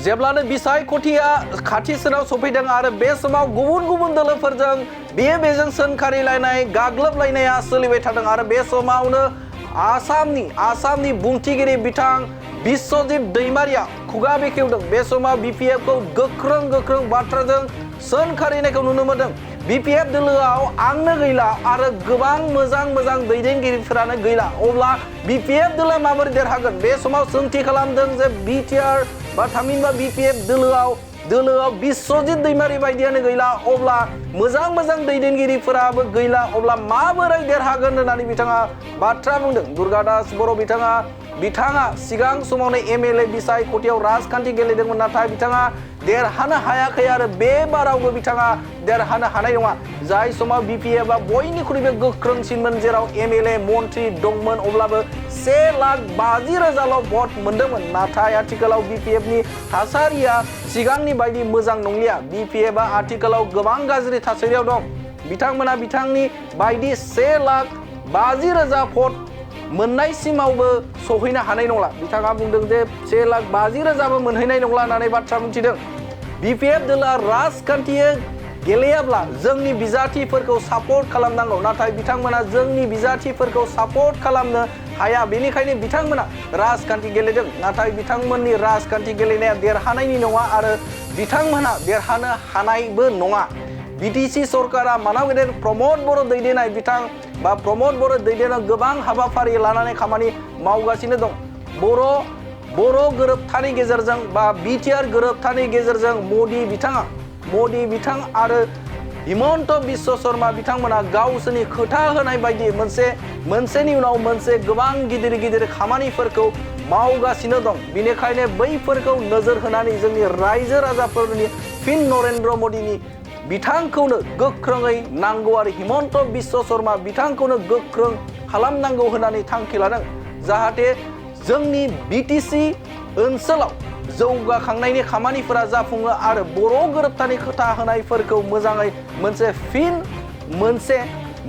जेब्लानो बिसायख'थिया खाथिसिनाव सफैदों आरो बे समाव गुबुन गुबुन दोलोफोरजों बेजों सोंखारिलायनाय गाग्लोबलायनाया सोलिबाय थादों आरो बे समावनो आसामनि बुंथिगिरि बिथां बिश्वजित दैमारिया खुगा बेखेवदों। बे समाव बिपिएफखौ गोख्रों बाथ्राजों सोंखारिनायखौ नुनो मोनदों। बिपिएफ दोलोआव आंनो गैला आरो गोबां मोजां दैदेनगिरिफोरानो गैला, अब्ला बिपिएफ दोलोआ माबोरै देरहागोन? बे समाव सोंथि खालामदों जे बिटिआर बा थामहिनबा बिपिएफ दोलोआव बिश्वजित दैमारि बायदियानो गैला, अब्ला मोजां दैदेनगिरिफोराबो गैला, अब्ला माबोरै देरहागोन होननानै बिथाङा बाथ्रा बुंदों। दुर्गादास बर' बिथाङा सिगां समावनो एमएलए बिसायख'थियाव राजखान्थि गेलेदोंमोन, नाथाय बिथाङा देरहानो हायाखै आरो बे बारावबो बिथाङा देरहानो हानाय नङा। जाय समाव बिपिएफआ बयनिख्रुइबो गोख्रोंसिनमोन, जेराव एमएलए मन्त्रि दंमोन, अब्लाबो 1,50,000 भट मोनदोंमोन। नाथाय आथिखालाव बिपिएफनि थासारिया सिगांनि बायदि मोजां नंलिया। बिपिएफआ आथिखालाव गोबां गाज्रि थासारियाव दं। बिथांमोना बिथांनि बायदि 1,50,000 भट मोननायसिमावबो सहैनो हानाय नंला। बिथाङा बुंदों जे 1,50,000बो मोनहैनाय नंला होननानै बाथ्रा बुंथिदों। बिपिएफ दोलोआ राजखान्थि गेलेयाब्ला जोंनि बिजाथिफोरखौ सापर्ट खालामनांगौ, नाथाय बिथांमोना जोंनि बिजाथिफोरखौ सापर्ट खालामनो हाया। बेनिखायनो बिथांमोना राजखान्थि गेलेदों, नाथाय बिथांमोननि राजखान्थि गेलेनाया देरहानायनि नङा आरो बिथांमोना देरहानो हानायबो नङा। बिटिसि सरकारा मानाव गेदेर प्रमद बर' दैदेननाय प्रमद बर' दैदेननायाव गोबां हाबाफारि लानानै खामानि मावगासिनो दं। बर' गोरोबथानि गेजेरजों बा बिटिआर गोरोबथानि गेजेरजों मदि बिथां आरो हिमन्त बिश्व शर्मा बिथांमोना गावसोरनि खोथा होनाय बायदि मोनसेनि उनाव मोनसे गोबां गिदिर खामानिफोरखौ मावगासिनो दं। बेनिखायनो बैफोरखौ नोजोर होनानै जोंनि रायजो राजाफोरनि फिन नरेन्द्र मदिनि बिथांखौनो गोख्रोङै नांगौ आरो हिमन्त बिश्व शर्मा बिथांखौनो गोख्रों खालामनांगौ होननानै थांखि लादों, जाहाथे जोंनि बिटिसि ओनसोलाव जौगाखांनायनि खामानिफोरा जाफुङो आरो बर' गोरोबथानि खोथा होनायफोरखौ मोजाङै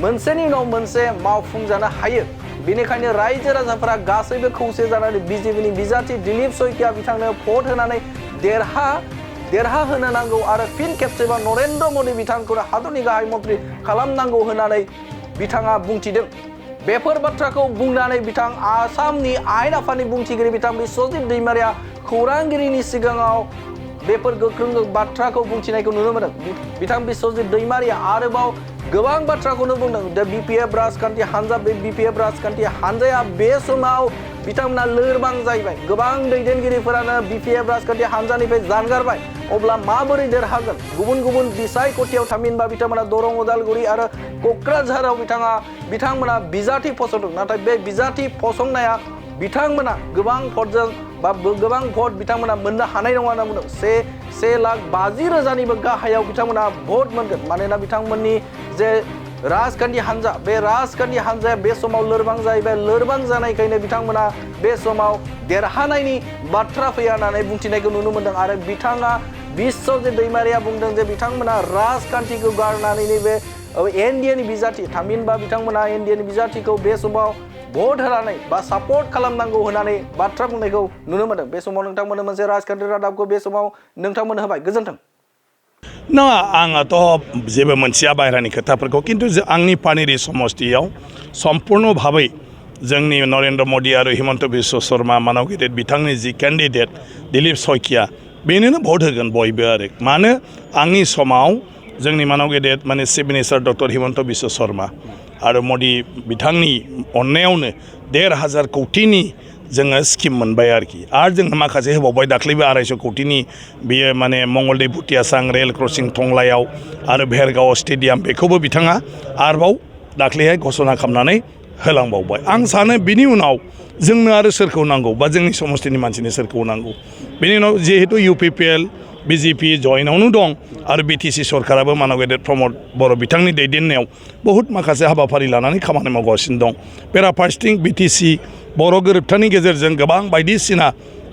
मोनसेनि उनाव मोनसे मावफुंजानो हायो। बेनिखायनो रायजो राजाफोरा गासैबो खौसे जानानै बिजेपिनि बिजाथि दिलीप शइकिया बिथांनो भट होनानै देरहाहोनो नांगौ आरो फिन खेबसेबाव नरेन्द्र मदि बिथांखौनो हादरनि गाहाय मन्त्रि खालामनांगौ होननानै बिथाङा बुंथिदों। बेफोर बाथ्राखौ बुंनानै बिथां आसामनि आयेन आफादनि बुंथिगिरि बिथां बिश्वजित दैमारिया खौरांगिरिनि सिगाङाव बेफोर गोख्रों बाथ्राखौ बुंथिनायखौ नुनो मोनदों। बिथां बिश्वजित दैमारिया आरोबाव गोबां बाथ्राखौनो बुंदों। बिपिएफ राजखान्थि हान्जा बिपिएफ राजखान्थि हान्जाया बे समाव बिथांमोना लोरबां जाहैबाय। गोबां दैदेनगिरिफोरानो बिपिएफ राजखान्थि हान्जानिफ्राय जानगारबाय। अब्ला माबोरै देरहागोन? गुबुन बिसायख'थियाव थामहिनबा बिथांमोना दरं उदालगुरि आरो क'क्राझाराव बिथांमोना बिजाथि फसंदों, नाथाय बे बिजाथि फसंनाया बिथांमोना गोबां भट बिथांमोना मोननो हानाय नङा होनना बुंदों। 1,50,000निबो गाहायाव बिथांमोना भट मोनगोन, मानोना बिथांमोननि जे राजखान्थि हान्जा बे राजखान्थि हान्जाया बे समाव लोरबां जाहैबाय। लोरबां जानायखायनो बिथांमोना बे समाव देरहानायनि बाथ्रा फैया होननानै बुंथिनायखौ नुनो मोनदों आरो बिथाङा बिश्वजित दैमारिया बुंदों जे बिथांमोना राजखान्थिखौ गारनानै नैबे एनडिएनि बिजाथि थामहिनबा बिथांमोना एनडिएनि बिजाथिखौ बे समाव भट होनानै बा सापर्ट खालामनांगौ होननानै बाथ्रा बुंनायखौ नुनो मोनदों। बे समाव नोंथांमोननो मोनसे राजखान्थि रादाबखौ बे समाव नोंथांमोननो होबाय। गोजोन्थों। नङा, आंथ' जेबो मोनथिया बाहेरानि खोथाफोरखौ, खिन्थु आंनि पानेरि समस्तियाव सम्पुर्ण भाबै जोंनि नरेन्द्र मदि आरो हिमन्त बिश्व शर्मा मानाव गेदेर बिथांनि जि केन्डिडेट दिलीप शइकिया बेनोनो भट होगोन बयबो। आरो मानो आंनि समाव जोंनि मानाव गेदेर chief minister doctor Himanta Biswa Sharma आरो मदि बिथांनि अननायावनो 1,500 कौटिनि जोङो स्किम मोनबाय आरोखि। आरो जोंनो माखासे होबावबाय दाख्लैबो 250 कौटिनि बेयो मंगलदै भुटियासां रेल क्रसिं टंलायाव आरो भेरगाव स्टेडियाम बेखौबो बिथाङा आरोबाव दाख्लैहाय घोषणा खालामनानै होलांबावबाय। आं सानो बिनि उनाव जोंनो आरो सोरखौ नांगौ बा जोंनि समस्तिनि मानसिनो सोरखौ नांगौ। बेनि उनाव जिहेतु इउपिपिएल बिजेपि जयेनावनो दं आरो बिटिसि सरकाराबो मानाव गेदेर प्रमद बर' बिथांनि दैदेननायाव बहुत माखासे हाबाफारि लानानै खामानि मावगासिनो दं। बेराफारसेथिं बिटिसि बर' गोरोबथानि गेजेरजों गोबां बायदिसिना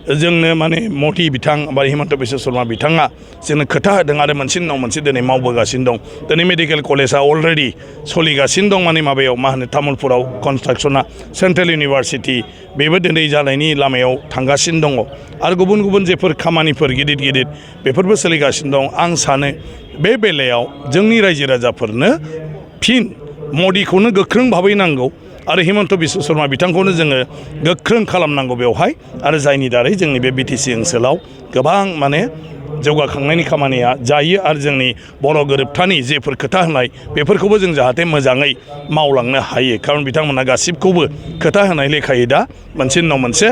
जोंनो माने मदि बिथां बा हिमन्त बिश्व शर्मा बिथाङा जोंनो खोथा होदों आरो मोनसेनि उनाव मोनसे दिनै मावबोगासिनो दं दिनै मेडिकेल कलेजआ अलरेडि सोलिगासिनो दं माने माबायाव मा होनो तामुलपुराव कनस्ट्राक्सना सेन्ट्रेल इउनिभारसिटि बेबो दिनै जानायनि लामायाव थांगासिनो दङ आरो गुबुन गुबुन जेफोर खामानिफोर गिदिर गिदिर बेफोरबो सोलिगासिनो दं आं सानो बे बेलायाव जोंनि रायजो राजाफोरनो फिन मदिखौनो गोख्रों भाबै नांगौ आरो हिमन्त बिश्व शर्मा बिथांखौनो जोङो गोख्रों खालामनांगौ बेवहाय आरो जायनि दारै जोंनि बे बिटिसि ओनसोलाव गोबां माने जौगाखांनायनि खामानिया जायो आरो जोंनि बर' गोरोबथानि जेफोर खोथा होनाय बेफोरखौबो जों जाहाथे मोजाङै मावलांनो हायो खारन बिथांमोना गासिबखौबो खोथा होनाय लेखायै दा मोनसे उनाव मोनसे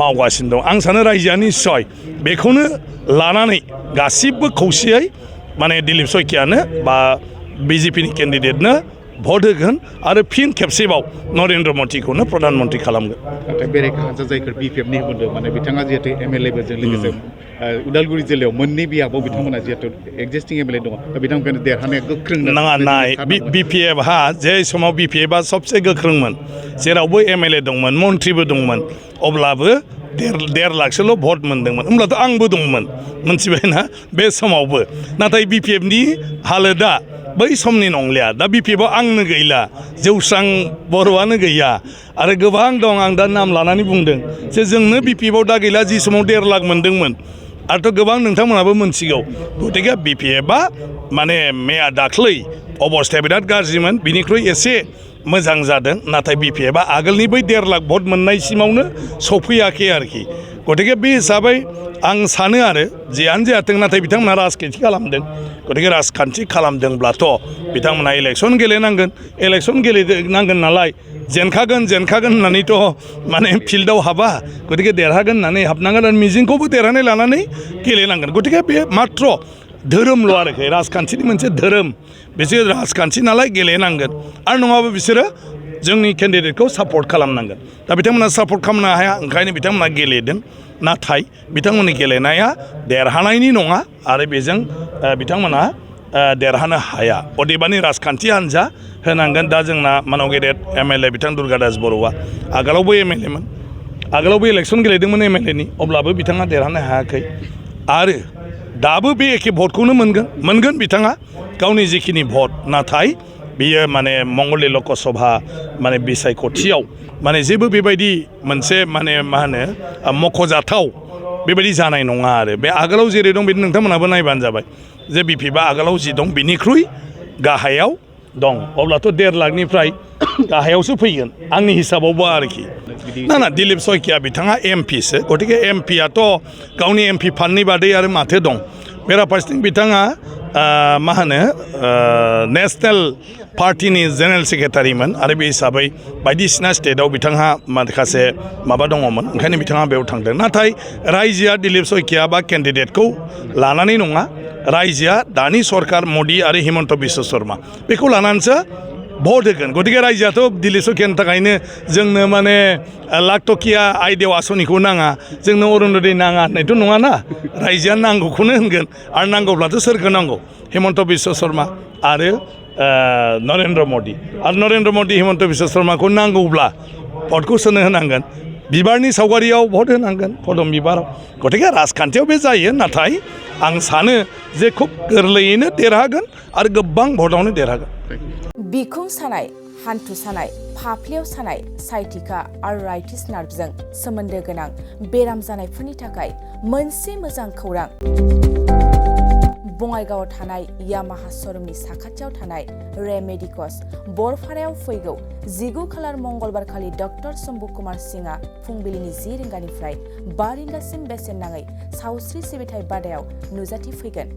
मावगासिनो दं आं सानो रायजोआ निस्सय बेखौनो लानानै गासिबो खौसेयै माने दिलीप शइकियानो बा बिजेपिनि केन्डिडेटनो भट होगोन आरो फिन खेबसेबाव नरेन्द्र मदिखौनो प्रधानमन्त्रि खालामगोन नाथाय बेरेखा हानजा जायफोर बिपिएफनि बुंदों माने बिथाङा जिहेतु एमएलएफोरजों लोगोसे उदालगुरि जिल्लायाव मोननै बियाबाव बिथांमोना जिहेतु एक्जिस्टिं एमएलए दङ दा बिथांमोनखौ देरहानाया गोख्रों नङा नाय बिपिएफहा जे समाव बिपिएफआ सबसे गोख्रोंमोन जेरावबो एमएलए दंमोन मन्थ्रिबो दंमोन अब्लाबो 1.5 लाखसोल' भट मोनदोंमोन होमब्लाथ' आंबो दंमोन मोनथिबायना बे समावबो नाथाय बिपिएफनि हालोदा बै समनि नंलिया दा बिपिएफआव आंनो गैला जौस्रां बर'आनो गैया आरो गोबां दं आं दा नाम लानानै बुंदों जे जोंनो बिपिएफआव दा गैला जि समाव 1.5 लाख मोनदोंमोन आरोथ' गोबां नोंथांमोनाबो मोनथिगौ गतिके बिपिएफआ माने मैया दाख्लै अबस्थाया बिराद गाज्रिमोन बिनिख्रुइ एसे मोजां जादों नाथाय बिपिएफआ आगोलनि बै 1.5 लाख भट मोननायसिमावनो सफैयाखै आरोखि गतिके बे हिसाबै आं सानो आरो जियानो जायाथों नाथाय बिथांमोना राजखान्थि खालामदों गतिके राजखान्थि खालामदोंब्लाथ' बिथांमोना इलेक्सन गेलेनांगोन इलेक्सन गेलेनांगोन नालाय जेनखागोन होननानैथ' माने फिल्डआव हाबा गतिके देरहागोन होननानै हाबनांगोन आरो मिजिंखौबो देरहानाय लानानै गेलेनांगोन गतिके बे मात्र धोरोमल' आरोखि राजखान्थिनि मोनसे धोरोम बिसोर राजखान्थि नालाय गेलेनांगोन आरो नङाबा बिसोरो जोंनि केन्डिडेटखौ सापर्ट खालामनांगोन दा बिथांमोना सापर्ट खालामनो हाया ओंखायनो बिथांमोना गेलेदों नाथाय बिथांमोननि गेलेनाया देरहानायनि नङा आरो बेजों बिथांमोना देरहानो हाया अदेबानि राजखान्थि हान्जा होनांगोन दा जोंना मानाव गेदेर एमएलए बिथां दुर्गादास बर'आ आगोलावबो एमएलएमोन आगोलावबो इलेक्सन गेलेदोंमोन एमएलएनि अब्लाबो बिथाङा देरहानो हायाखै आरो दाबो बे एखे भटखौनो मोनगोन बिथाङा गावनि जिखिनि भट नाथाय बियो माने मंगलदै लकसभा माने बिसायख'थियाव माने जेबो बेबायदि मोनसे माने मा होनो मख'जाथाव बेबायदि जानाय नङा आरो बे आगोलाव जेरै दं बिदि नोंथांमोनाबो नायबानो जाबाय जे बिपिएफआ आगोलाव जि दं बिनिख्रुइ गाहायाव दं अब्लाथ' 1.5 लाखनिफ्राय गाहायावसो फैगोन आंनि हिसाबावबो आरोखि ना दिलीप शइकिया बिथाङा एमपिसो गतिके एमपियाथ' गावनि एमपि फान्डनि बादै आरो माथो दं बेराफारसेथिं बिथाङा मा होनो नेशनेल पार्टिनि जेनेरेल सेक्रेटारिमोन आरो बे हिसाबै बायदिसिना स्टेटआव बिथांहा माखासे माबा दङमोन ओंखायनो बिथाङा बेयाव थांदों नाथाय रायजोआ दिलीप शइकिया बा केन्डिडेटखौ लानानै नङा रायजोआ दानि सरकार मदि आरो हिमन्त बिश्व शर्मा बेखौ लानानैसो भट होगोन गतिके रायजोआथ' दिलीप शइकियानि थाखायनो जोंनो माने लाख टकिया आइडियाव आसनिखौ नाङा जोंनो अरुण'दय नाङा होननायथ' नङाना रायजोआ नांगौखौनो होनगोन आरो नांगौब्लाथ' सोरखौ नांगौ हिमन्त बिश्व शर्मा आरो नरेन्द्र मदि आरो नरेन्द्र मदि हिमन्त बिश्व शर्माखौ नांगौब्ला भटखौ सोनो होनांगोन बिबारनि सावगारियाव भट होनांगोन पदम बिबाराव गतिके राजखान्थियाव बे जायो नाथाय आं सानो जे खुब गोरलैयैनो देरहागोन आरो गोबां भटआवनो देरहागोन बिखुं सानाय हान्थु सानाय फाफ्लियाव सानाय साइटिका आर्थराइटिस नार्भजों सोमोन्दो गोनां बेराम जानायफोरनि थाखाय मोनसे मोजां खौरां बङाइगावआव थानाय यामाहा श'रुमनि साखाथियाव थानाय रे मेडिकस बरफारायाव फैगौ 19 खालार मंगलबारखालि डक्टर शम्भु कुमार सिंहआ फुंबिलिनि 10 रिंगानिफ्राय 5 रिंगासिम बेसेन नाङै सावस्रि सिबिथाय बादायाव नुजाथिफैगोन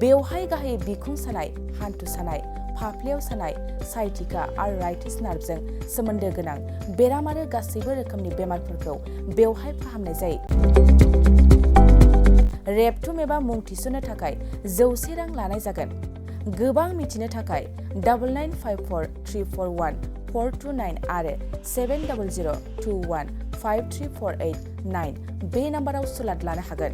बेवहाय गाहायै बिखुं सानाय हान्थु सानाय फाफ्लियाव सानाय साइटिका आर्थराइटिस नार्भजों सोमोन्दो गोनां बेराम आरो गासैबो रोखोमनि बेमारफोरखौ बेवहाय फाहामनाय जायो रेबथुम एबा मुं थिसननो थाखाय 100 रां लानाय जागोन गोबां मिथिनो थाखाय 9954341429 आरो 7002153489 बे नाम्बाराव सुलाद लानो हागोन